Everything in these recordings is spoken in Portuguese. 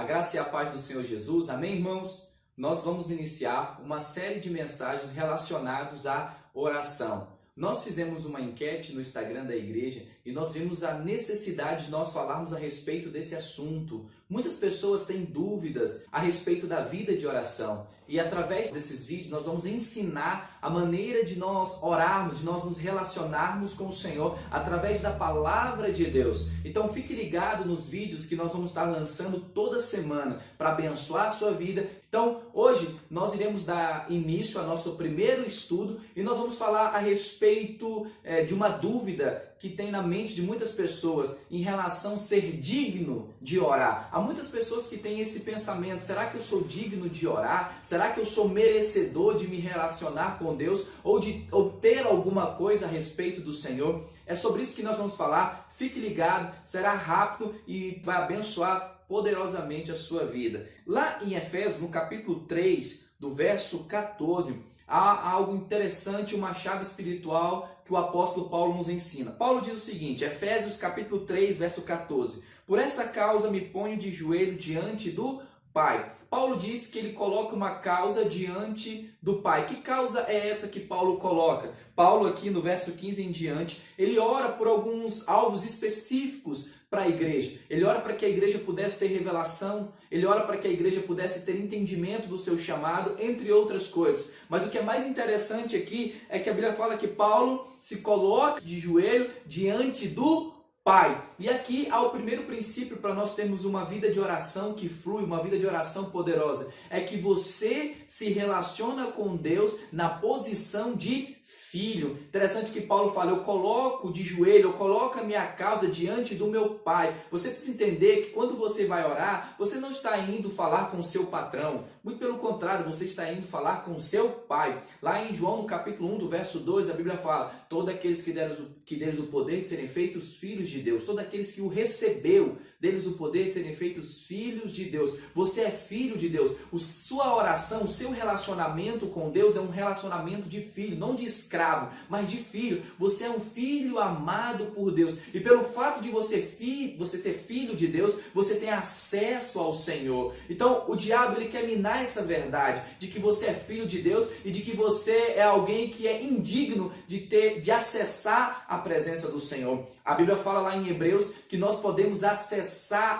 graça e a paz do Senhor Jesus. Amém, irmãos? Nós vamos iniciar uma série de mensagens relacionadas à oração. Nós fizemos uma enquete no Instagram da igreja e nós vimos a necessidade de nós falarmos a respeito desse assunto. Muitas pessoas têm dúvidas a respeito da vida de oração. E através desses vídeos nós vamos ensinar a maneira de nós orarmos, de nós nos relacionarmos com o Senhor através da palavra de Deus. Então fique ligado nos vídeos que nós vamos estar lançando toda semana para abençoar a sua vida. Então hoje nós iremos dar início ao nosso primeiro estudo e nós vamos falar a respeito de uma dúvida que tem na mente de muitas pessoas em relação a ser digno de orar. Há muitas pessoas que têm esse pensamento: será que eu sou digno de orar? Será que eu sou merecedor de me relacionar com Deus ou de obter alguma coisa a respeito do Senhor? É sobre isso que nós vamos falar. Fique ligado, será rápido e vai abençoar poderosamente a sua vida. Lá em Efésios, no capítulo 3, do verso 14, há algo interessante, uma chave espiritual que o apóstolo Paulo nos ensina. Paulo diz o seguinte, Efésios capítulo 3, verso 14: por essa causa me ponho de joelho diante do Pai. Paulo diz que ele coloca uma causa diante do Pai. Que causa é essa que Paulo coloca? Paulo aqui no verso 15 em diante, ele ora por alguns alvos específicos para a igreja. Ele ora para que a igreja pudesse ter revelação, ele ora para que a igreja pudesse ter entendimento do seu chamado, entre outras coisas. Mas o que é mais interessante aqui é que a Bíblia fala que Paulo se coloca de joelho diante do Pai. E aqui há o primeiro princípio para nós termos uma vida de oração que flui, uma vida de oração poderosa. É que você se relaciona com Deus na posição de filho. Interessante que Paulo fala: eu coloco de joelho, eu coloco a minha causa diante do meu Pai. Você precisa entender que quando você vai orar, você não está indo falar com o seu patrão. Muito pelo contrário, você está indo falar com o seu Pai. Lá em João, no capítulo 1, do verso 2, a Bíblia fala: todos aqueles que deram o poder de serem feitos filhos de Deus, todos aqueles que o recebeu, deles o poder de serem feitos filhos de Deus. Você é filho de Deus. Sua oração, o seu relacionamento com Deus é um relacionamento de filho, não de escravo, mas de filho. Você é um filho amado por Deus. E pelo fato de você ser filho de Deus, você tem acesso ao Senhor. Então o diabo ele quer minar essa verdade de que você é filho de Deus e de que você é alguém que é indigno de acessar a presença do Senhor. A Bíblia fala lá em Hebreus que nós podemos acessar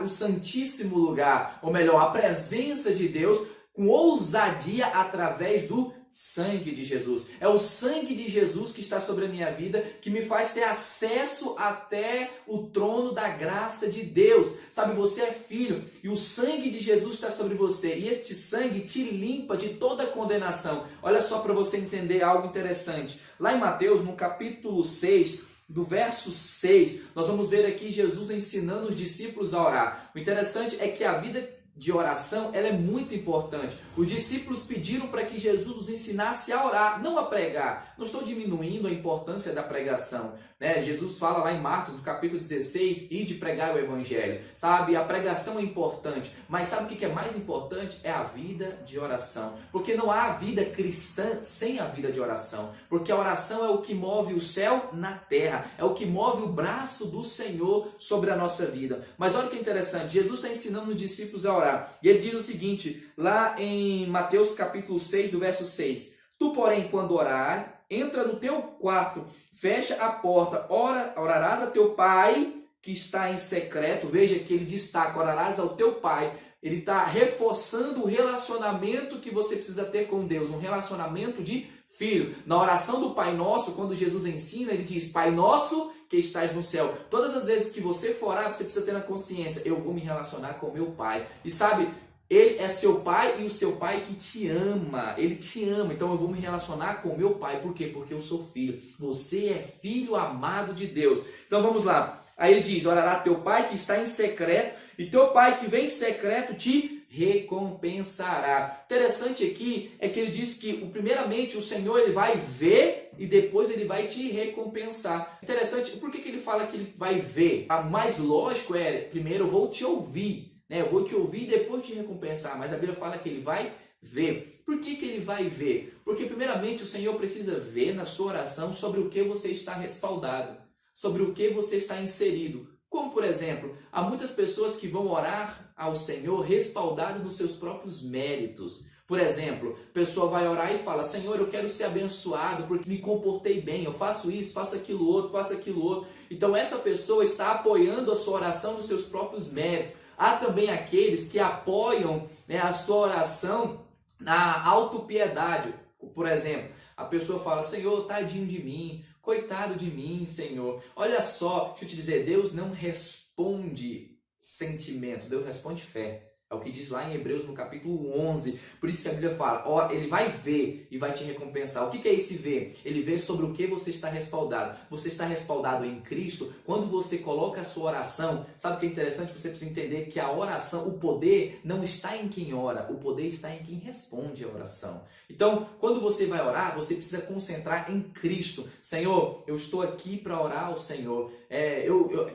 o Santíssimo Lugar, ou melhor, a presença de Deus com ousadia através do sangue de Jesus. É o sangue de Jesus que está sobre a minha vida, que me faz ter acesso até o trono da graça de Deus. Sabe, você é filho e o sangue de Jesus está sobre você. E este sangue te limpa de toda condenação. Olha só para você entender algo interessante. Lá em Mateus, no capítulo 6, do verso 6, nós vamos ver aqui Jesus ensinando os discípulos a orar. O interessante é que a vida de oração ela é muito importante. Os discípulos pediram para que Jesus os ensinasse a orar, não a pregar. Não estou diminuindo a importância da pregação, né? Jesus fala lá em Marcos, no capítulo 16, ide pregar o evangelho. Sabe, a pregação é importante, mas sabe o que é mais importante? É a vida de oração. Porque não há vida cristã sem a vida de oração. Porque a oração é o que move o céu na terra, é o que move o braço do Senhor sobre a nossa vida. Mas olha que interessante, Jesus está ensinando os discípulos a orar. E ele diz o seguinte, lá em Mateus capítulo 6, do verso 6. Tu, porém, quando orar, entra no teu quarto, fecha a porta, orarás a teu pai que está em secreto. Veja que ele destaca, orarás ao teu pai. Ele está reforçando o relacionamento que você precisa ter com Deus, um relacionamento de filho. Na oração do Pai Nosso, quando Jesus ensina, ele diz: Pai Nosso que estás no céu. Todas as vezes que você for orar, você precisa ter na consciência: eu vou me relacionar com meu Pai. E sabe, ele é seu pai e o seu pai que te ama. Ele te ama. Então eu vou me relacionar com meu pai. Por quê? Porque eu sou filho. Você é filho amado de Deus. Então vamos lá. Aí ele diz: orará teu pai que está em secreto, e teu pai que vem em secreto te recompensará. Interessante aqui é que ele diz que primeiramente o Senhor ele vai ver e depois ele vai te recompensar. Interessante, por que ele fala que ele vai ver? O mais lógico é, primeiro eu vou te ouvir, né? Eu vou te ouvir e depois te recompensar. Mas a Bíblia fala que ele vai ver. Por que ele vai ver? Porque primeiramente o Senhor precisa ver na sua oração sobre o que você está respaldado, sobre o que você está inserido. Como, por exemplo, há muitas pessoas que vão orar ao Senhor respaldado nos seus próprios méritos. Por exemplo, a pessoa vai orar e fala: Senhor, eu quero ser abençoado porque me comportei bem, eu faço isso, faço aquilo outro, faço aquilo outro. Então essa pessoa está apoiando a sua oração nos seus próprios méritos. Há também aqueles que apoiam, a sua oração na autopiedade. Por exemplo, a pessoa fala: Senhor, tadinho de mim, coitado de mim, Senhor. Olha só, deixa eu te dizer, Deus não responde sentimento, Deus responde fé. É o que diz lá em Hebreus no capítulo 11. Por isso que a Bíblia fala, ó, ele vai ver e vai te recompensar. O que é esse ver? Ele vê sobre o que você está respaldado. Você está respaldado em Cristo. Quando você coloca a sua oração, sabe o que é interessante? Você precisa entender que a oração, o poder não está em quem ora, o poder está em quem responde a oração. Então, quando você vai orar, você precisa concentrar em Cristo. Senhor, eu estou aqui para orar ao Senhor.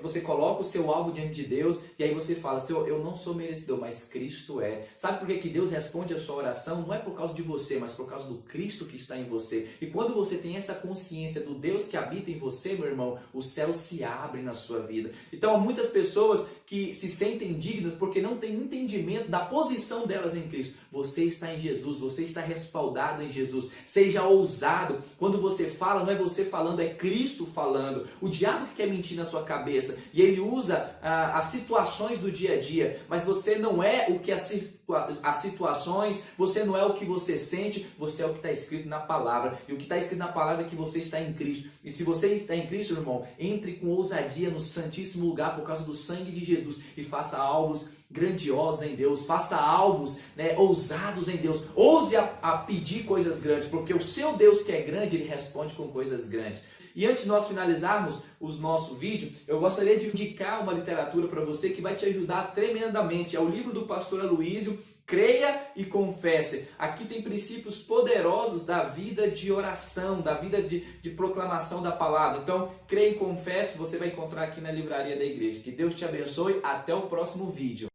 Você coloca o seu alvo diante de Deus e aí você fala: Senhor, eu não sou merecedor, mas Cristo é. Sabe por que Deus responde a sua oração? Não é por causa de você, mas por causa do Cristo que está em você. E quando você tem essa consciência do Deus que habita em você, meu irmão, o céu se abre na sua vida. Então há muitas pessoas que se sentem dignas porque não têm entendimento da posição delas em Cristo. Você está em Jesus, você está respaldado em Jesus. Seja ousado. Quando você fala, não é você falando, é Cristo falando. O diabo que quer mentir na sua cabeça e ele usa as situações do dia a dia, mas você não é o que as situações, você não é o que você sente, você é o que está escrito na palavra. E o que está escrito na palavra é que você está em Cristo. E se você está em Cristo, irmão, entre com ousadia no santíssimo lugar por causa do sangue de Jesus e faça alvos grandiosos em Deus, faça alvos, ousados em Deus. Ouse a pedir coisas grandes, porque o seu Deus que é grande, ele responde com coisas grandes. E antes de nós finalizarmos o nosso vídeo, eu gostaria de indicar uma literatura para você que vai te ajudar tremendamente. É o livro do pastor Aloísio, Creia e Confesse. Aqui tem princípios poderosos da vida de oração, da vida de proclamação da palavra. Então, Creia e Confesse, você vai encontrar aqui na livraria da igreja. Que Deus te abençoe. Até o próximo vídeo.